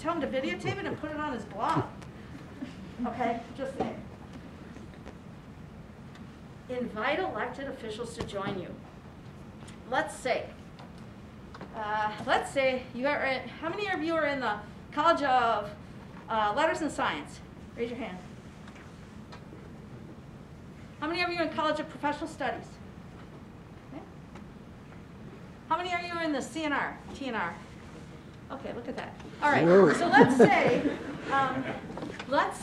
tell him to videotape it and put it on his blog. Okay, just saying. Invite elected officials to join you. Let's say you are in, how many of you are in the College of Letters and Science? Raise your hand. How many of you are in College of Professional Studies? Okay. How many are you in the CNR, TNR? Okay, look at that. All right, so let's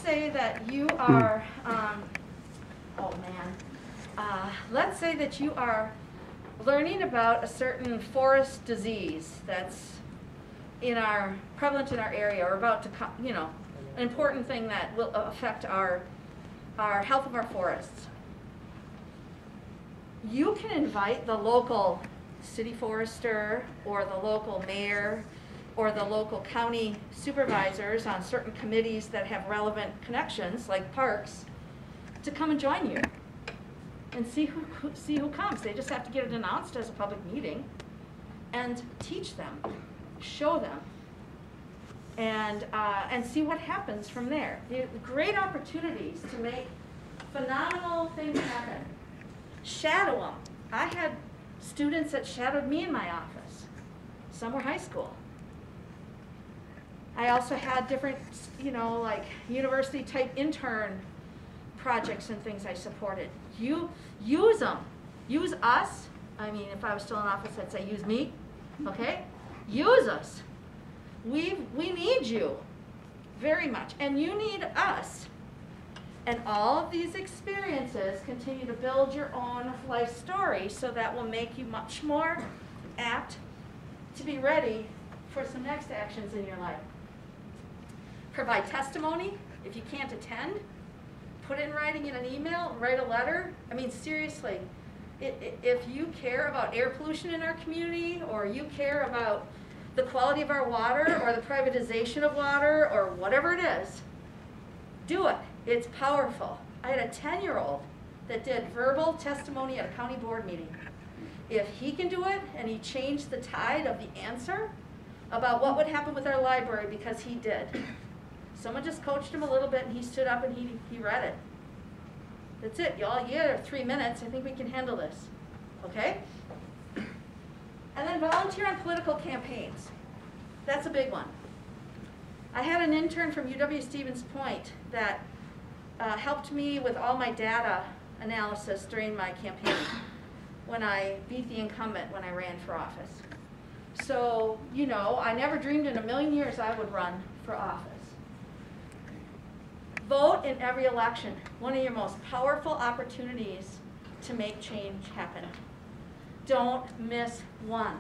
say that you are, let's say that you are learning about a certain forest disease that's prevalent in our area, or about to come, an important thing that will affect our health of our forests. You can invite the local city forester or the local mayor or the local county supervisors on certain committees that have relevant connections, like parks, to come and join you and see who comes. They just have to get it announced as a public meeting and teach them, show them, and see what happens from there. Great opportunities to make phenomenal things happen. Shadow them. I had students that shadowed me in my office. Some were high school. I also had different, like university type intern projects and things I supported. You use them. Use us. I mean, if I was still in office, I'd say use me. Okay? Use us. We need you very much, and you need us. And all of these experiences continue to build your own life story, so that will make you much more apt to be ready for some next actions in your life. Provide testimony. If you can't attend, put it in writing in an email, write a letter. I mean, seriously, if you care about air pollution in our community, or you care about the quality of our water, or the privatization of water, or whatever it is, do it. It's powerful. I had a 10-year-old that did verbal testimony at a county board meeting. If he can do it, and he changed the tide of the answer about what would happen with our library because he did. Someone just coached him a little bit, and he stood up and he read it. That's it, y'all. You have 3 minutes. I think we can handle this. Okay? And then volunteer on political campaigns. That's a big one. I had an intern from UW Poinnt that helped me with all my data analysis during my campaign when I beat the incumbent when I ran for office. So, I never dreamed in a million years I would run for office. Vote in every election. One of your most powerful opportunities to make change happen. Don't miss one.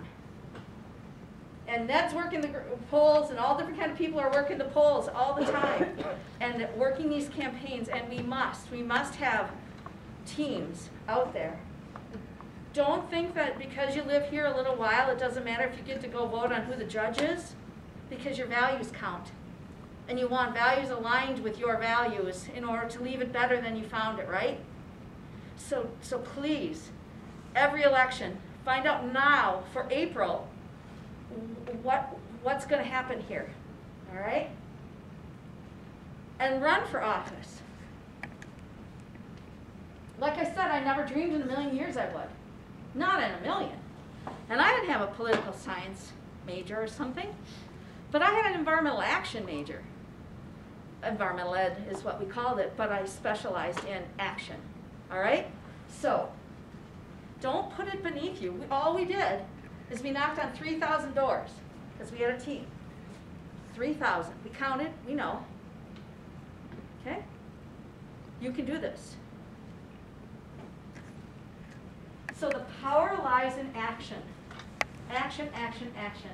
And Ned's working the polls, and all different kind of people are working the polls all the time and working these campaigns, and we must have teams out there. Don't think that because you live here a little while, it doesn't matter if you get to go vote on who the judge is, because your values count. And you want values aligned with your values in order to leave it better than you found it, right? So please, every election, find out now for April what's going to happen here, all right? And run for office. Like I said, I never dreamed in a million years I would. Not in a million. And I didn't have a political science major or something, but I had an environmental action major. Environmental ed is what we called it, but I specialized in action, all right? So, don't put it beneath you. All we did is we knocked on 3,000 doors, because we had a team. 3,000. We counted, we know. Okay? You can do this. So the power lies in action. Action, action, action.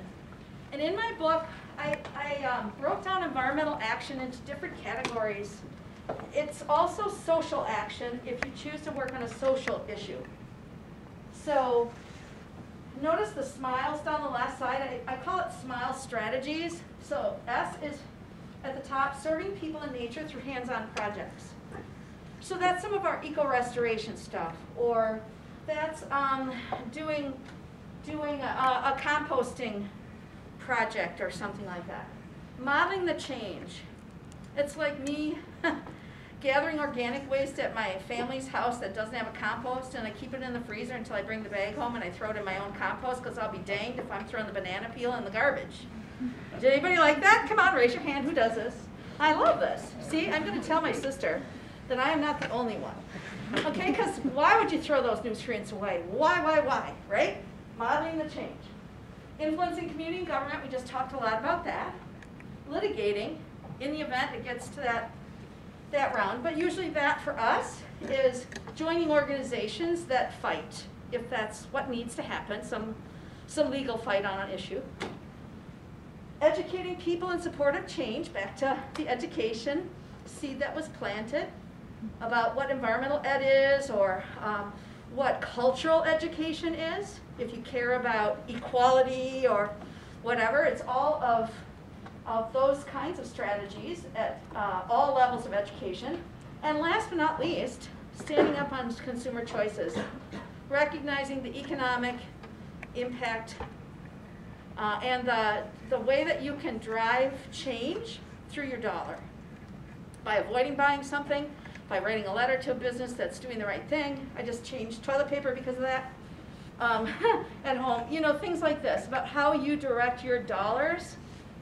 And in my book, I broke down environmental action into different categories. It's also social action if you choose to work on a social issue. So notice the smiles down the left side. I call it smile strategies. So S is at the top, serving people and nature through hands-on projects. So that's some of our eco-restoration stuff, or that's doing a composting project or something like that. Modeling the change. It's like me gathering organic waste at my family's house that doesn't have a compost, and I keep it in the freezer until I bring the bag home and I throw it in my own compost, because I'll be danged if I'm throwing the banana peel in the garbage. Did anybody like that? Come on, raise your hand. Who does this? I love this. See, I'm going to tell my sister that I am not the only one. Okay, because why would you throw those nutrients away? Why, right? Modeling the change. Influencing community and government, we just talked a lot about that. Litigating, in the event it gets to that round, but usually that for us is joining organizations that fight, if that's what needs to happen, some legal fight on an issue. Educating people in support of change, back to the education seed that was planted about what environmental ed is, or what cultural education is, if you care about equality or whatever. It's all of those kinds of strategies at all levels of education. And last but not least, standing up on consumer choices, recognizing the economic impact and the way that you can drive change through your dollar. By avoiding buying something, by writing a letter to a business that's doing the right thing. I just changed toilet paper because of that at home. You know, things like this, about how you direct your dollars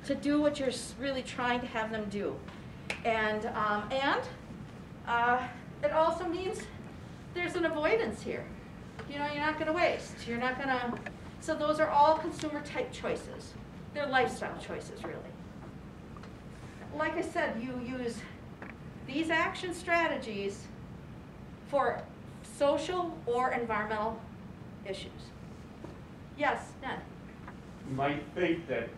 to do what you're really trying to have them do. And it also means there's an avoidance here. You know, you're not going to waste. You're not going to. So those are all consumer type choices. They're lifestyle choices, really. Like I said, you use these action strategies for social or environmental issues. Yes, Ned? You might think that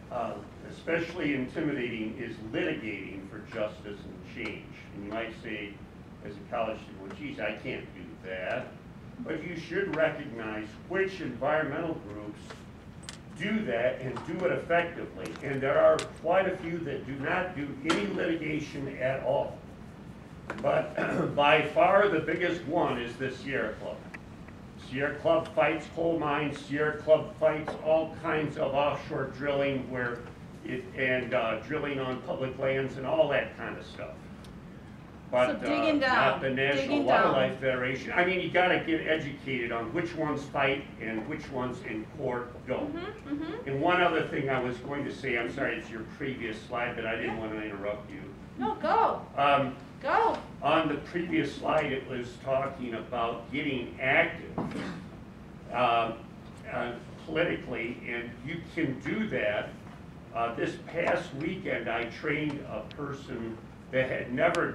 especially intimidating is litigating for justice and change. And you might say, as a college student, well, geez, I can't do that. But you should recognize which environmental groups do that and do it effectively. And there are quite a few that do not do any litigation at all. But by far the biggest one is the Sierra Club. Sierra Club fights coal mines. Sierra Club fights all kinds of offshore drilling drilling on public lands and all that kind of stuff. But so digging down, not the National Wildlife Federation. I mean, you got to get educated on which ones fight and which ones in court don't. And one other thing I was going to say, I'm sorry, it's your previous slide, but I didn't want to interrupt you. No, go. Go. On the previous slide, it was talking about getting active politically, and you can do that. This past weekend, I trained a person that had never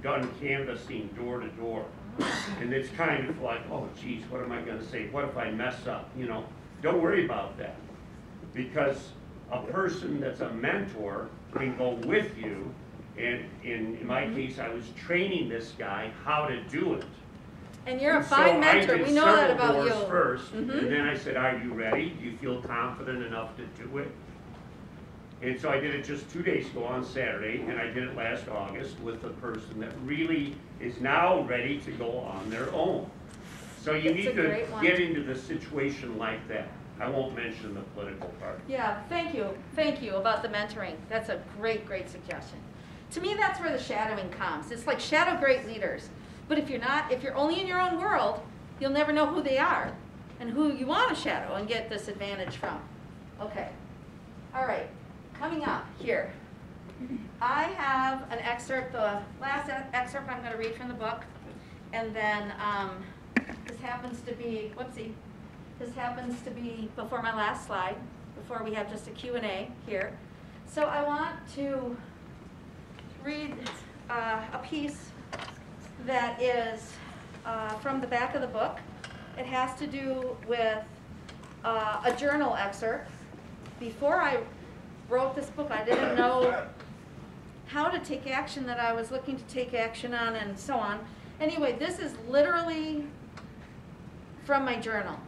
done canvassing door to door. And it's kind of like, oh, geez, what am I going to say? What if I mess up? You know, don't worry about that. Because a person that's a mentor can go with you. And in my case, I was training this guy how to do it. And you're a fine mentor. We know that about you. So I did several doors first, and then I said, are you ready? Do you feel confident enough to do it? And so I did it just 2 days ago on Saturday, and I did it last August with a person that really is now ready to go on their own. So you need to get into the situation like that. I won't mention the political part. Yeah, thank you. Thank you about the mentoring. That's a great, great suggestion. To me, that's where the shadowing comes. It's like shadow great leaders. But if you're only in your own world, you'll never know who they are and who you want to shadow and get this advantage from. Okay. All right. Coming up here, I have an excerpt, the last excerpt I'm going to read from the book, and then this happens to be, whoopsie, this happens to be before my last slide, before we have just a Q&A here. So I want to read a piece that is from the back of the book. It has to do with a journal excerpt. Before I wrote this book, I didn't know how to take action that I was looking to take action on and so on. Anyway, this is literally from my journal.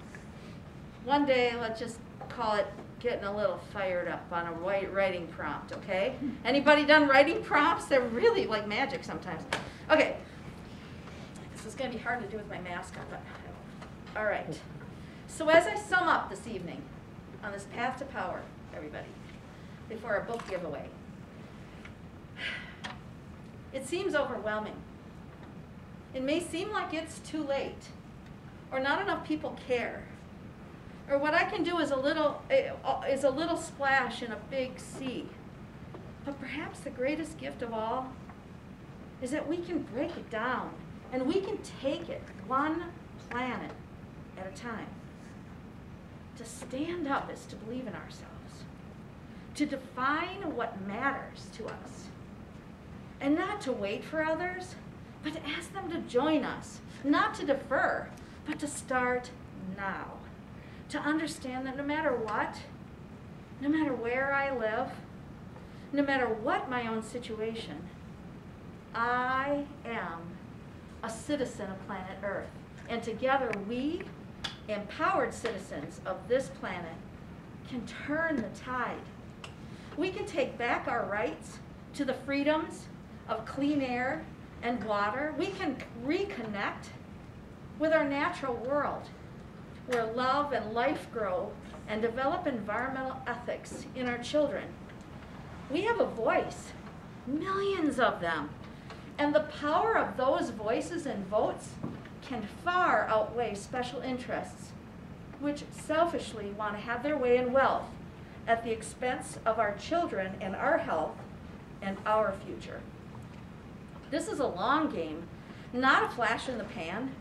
One day, let's just call it getting a little fired up on a writing prompt, okay? Anybody done writing prompts? They're really like magic sometimes. Okay. This is going to be hard to do with my mask on, but all right. So as I sum up this evening on this path to power, everybody, before our book giveaway, It seems overwhelming. It may seem like it's too late, or not enough people care, or what I can do is a little splash in a big sea. But perhaps the greatest gift of all is that we can break it down, and we can take it one planet at a time. To stand up is to believe in ourselves, to define what matters to us, and not to wait for others, but to ask them to join us, not to defer, but to start now. To understand that no matter what, no matter where I live, no matter what my own situation, I am a citizen of planet Earth. And together we, empowered citizens of this planet, can turn the tide. We can take back our rights to the freedoms of clean air and water. We can reconnect with our natural world, where love and life grow, and develop environmental ethics in our children. We have a voice, millions of them, and the power of those voices and votes can far outweigh special interests, which selfishly want to have their way in wealth at the expense of our children and our health and our future. This is a long game, not a flash in the pan.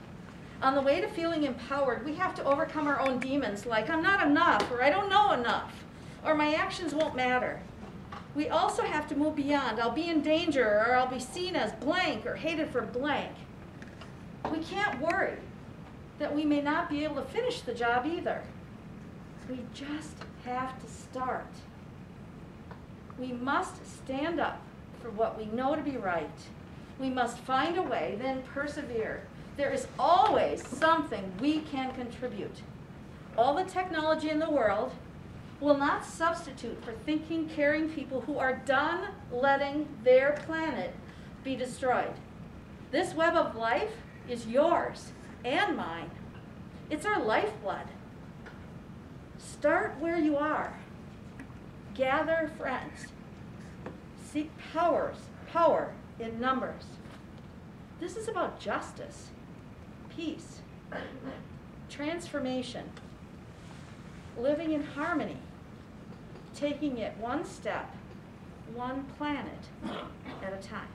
On the way to feeling empowered, we have to overcome our own demons like I'm not enough, or I don't know enough, or my actions won't matter. We also have to move beyond I'll be in danger, or I'll be seen as blank or hated for blank. We can't worry that we may not be able to finish the job either. We just have to start. We must stand up for what we know to be right. We must find a way, then persevere. There is always something we can contribute. All the technology in the world will not substitute for thinking, caring people who are done letting their planet be destroyed. This web of life is yours and mine. It's our lifeblood. Start where you are. Gather friends. Seek power in numbers. This is about justice, peace, transformation, living in harmony, taking it one step, one planet at a time.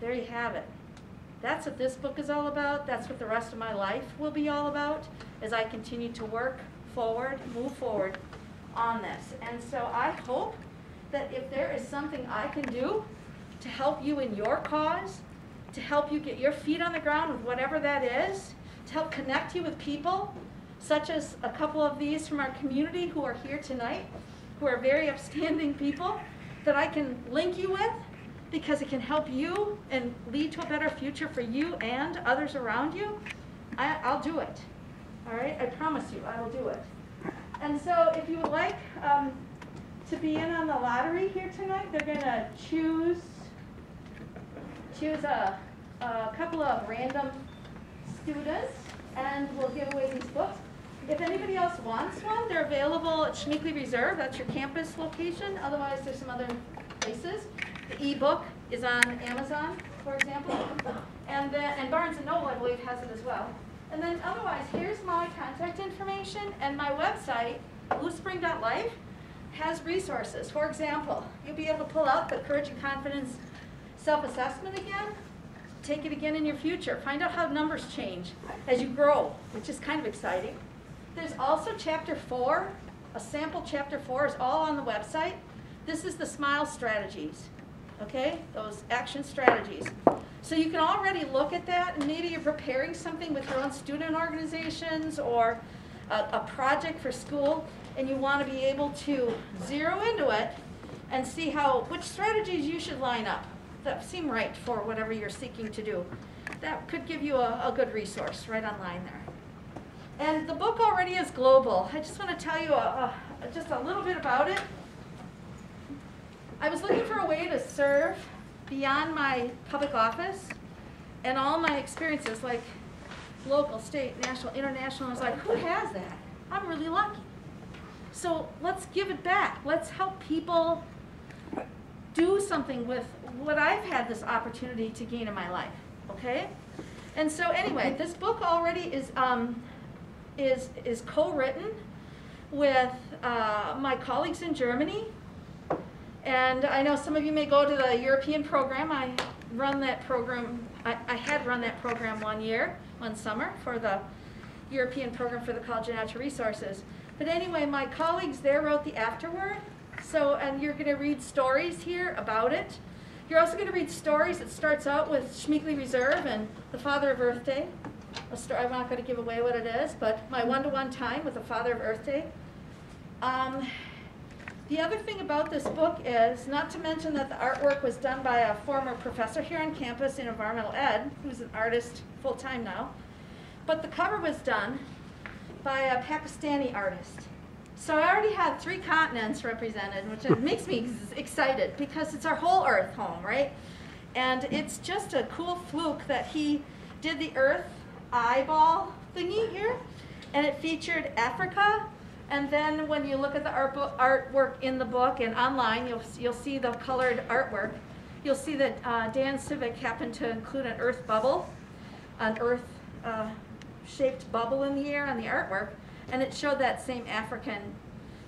There you have it. That's what this book is all about. That's what the rest of my life will be all about as I continue to work forward, move forward on this. And so I hope that if there is something I can do to help you in your cause, to help you get your feet on the ground with whatever that is, to help connect you with people, such as a couple of these from our community who are here tonight, who are very upstanding people, that I can link you with, because it can help you and lead to a better future for you and others around you, I'll do it. All right? I promise you, I will do it. And so if you would like to be in on the lottery here tonight, they're going to choose a couple of random students, and we'll give away these books. If anybody else wants one, they're available at Schmeekley Reserve. That's your campus location. Otherwise, there's some other places. The ebook is on Amazon, for example, and Barnes & Noble, I believe, has it as well. And then otherwise, here's my contact information, and my website, bluespring.life, has resources. For example, you'll be able to pull out the Courage and Confidence self-assessment again, take it again in your future, find out how numbers change as you grow, which is kind of exciting. There's also chapter 4, a sample chapter 4 is all on the website. This is the SMILE strategies, okay, those action strategies. So you can already look at that, and maybe you're preparing something with your own student organizations or a project for school, and you want to be able to zero into it and see which strategies you should line up that seem right for whatever you're seeking to do. That could give you a good resource right online there. And the book already is global. I just want to tell you just a little bit about it. I was looking for a way to serve beyond my public office and all my experiences, like local, state, national, international. I was like, who has that? I'm really lucky. So let's give it back. Let's help people do something with what I've had this opportunity to gain in my life, okay? And so anyway, this book already is co-written with my colleagues in Germany. And I know some of you may go to the European program. I run that program. I had run that program one summer for the European program for the College of Natural Resources. But anyway, my colleagues there wrote the afterword. So, and you're going to read stories here about it. You're also going to read stories. It starts out with Schmeeckley Reserve and the Father of Earth Day. I'm not going to give away what it is, but my one-to-one time with the Father of Earth Day. The other thing about this book is, not to mention that the artwork was done by a former professor here on campus in environmental ed, who's an artist full-time now, but the cover was done by a Pakistani artist. So I already had 3 continents represented, which makes me excited because it's our whole Earth home, right? And it's just a cool fluke that he did the Earth eyeball thingy here, and it featured Africa. And then when you look at the artwork in the book and online, you'll see the colored artwork. You'll see that Dan Civic happened to include an Earth bubble, an Earth-shaped bubble in the air on the artwork. And it showed that same African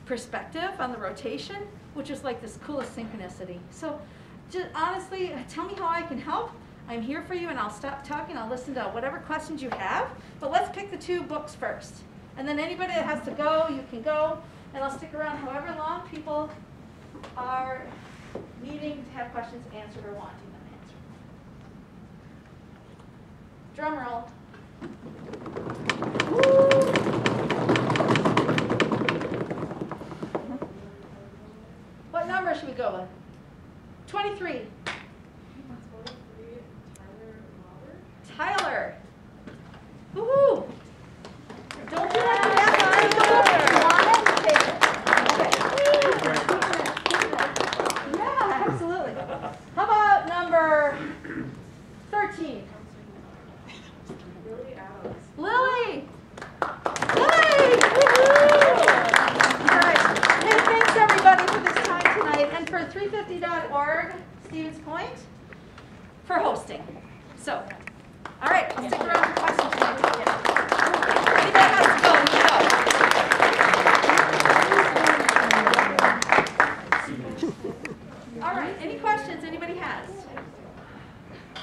perspective on the rotation, which is like this coolest synchronicity. So just honestly, tell me how I can help. I'm here for you, and I'll stop talking. I'll listen to whatever questions you have. But let's pick the 2 books first. And then anybody that has to go, you can go. And I'll stick around however long people are needing to have questions answered or wanting them answered. Drum roll. What number should we go with? 23. Tyler. Woohoo! Don't you like to have okay. Yeah, absolutely. How about number 13? Lily! Lily! Woohoo! All right. Hey, thanks everybody for this time tonight, and for 350.org, Stevens Point, for hosting. So, all right, I'll stick around for questions tonight. Anybody has to go, all right, any questions anybody has?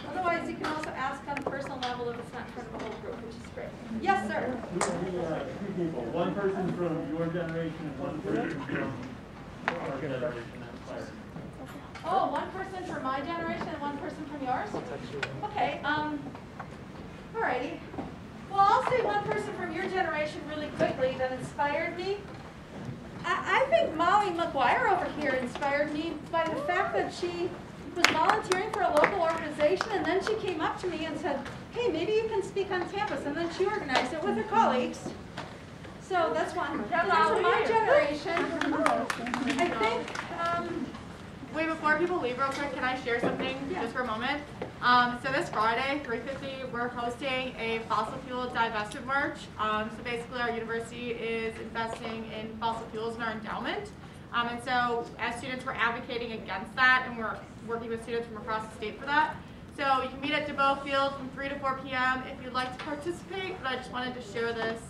Otherwise, you can also ask on a personal level if it's not in front of a whole group, which is great. Yes, sir? 2 people, one person from your generation and one person from our generation. Oh, one person from my generation and one person from yours? Okay, alrighty. Well, I'll say one person from your generation really quickly that inspired me. I think Molly McGuire over here inspired me by the fact that she was volunteering for a local organization, and then she came up to me and said, hey, maybe you can speak on campus, and then she organized it with her colleagues. So that's one. And then from my generation, I think, wait, before people leave real quick, can I share something just for a moment? So this Friday, 3:50, we're hosting a fossil fuel divestment march. So basically our university is investing in fossil fuels in our endowment. And so as students, we're advocating against that, and we're working with students from across the state for that. So you can meet at DeBow Field from 3 to 4 p.m. if you'd like to participate, but I just wanted to share this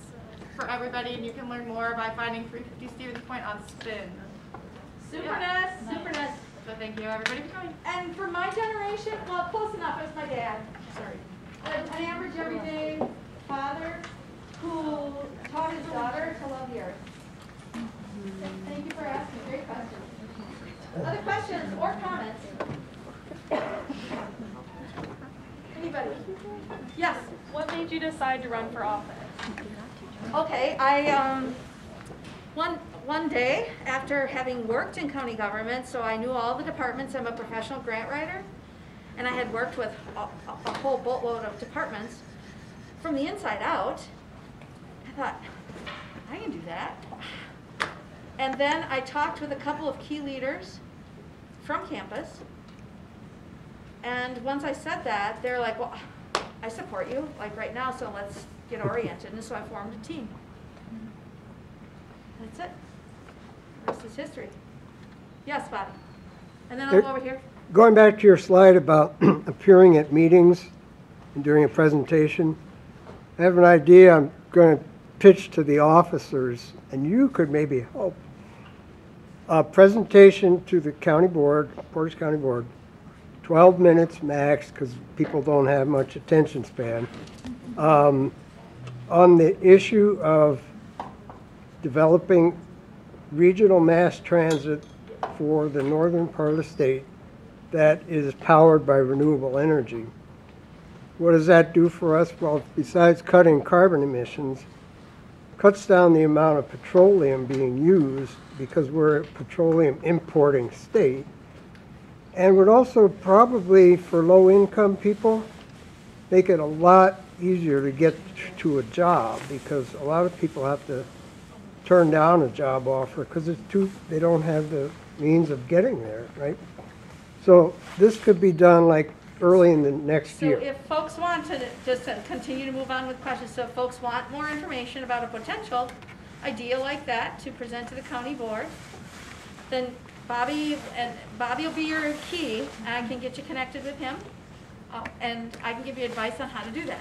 for everybody, and you can learn more by finding 350 Stevens Point on Spin. Superness, superness. So thank you everybody for coming. And for my generation, well, close enough, it's my dad. Sorry. An average everyday father who taught his daughter to love the earth. Thank you for asking. Great question. Other questions or comments? Anybody? Yes. What made you decide to run for office? Okay, one day after having worked in county government, so I knew all the departments. I'm a professional grant writer, and I had worked with a whole boatload of departments from the inside out. I thought, I can do that. And then I talked with a couple of key leaders from campus, and once I said that, they're like, well, I support you, like right now, so let's get oriented. And so I formed a team. That's it. The rest is history. Yes, Bobby? And then I'll go over here. Going back to your slide about appearing at meetings and during a presentation, I have an idea I'm going to pitch to the officers, and you could maybe help. A presentation to the county board, Portage County Board, 12 minutes max, because people don't have much attention span, on the issue of developing regional mass transit for the northern part of the state that is powered by renewable energy. What does that do for us? Well, besides cutting carbon emissions, cuts down the amount of petroleum being used because we're a petroleum importing state, and would also probably, for low-income people, make it a lot easier to get to a job, because a lot of people have to turn down a job offer because they don't have the means of getting there, right? So this could be done like early in the next year. So if folks want to, just to continue to move on with questions, so if folks want more information about a potential idea like that to present to the county board, then Bobby will be your key, and I can get you connected with him, and I can give you advice on how to do that.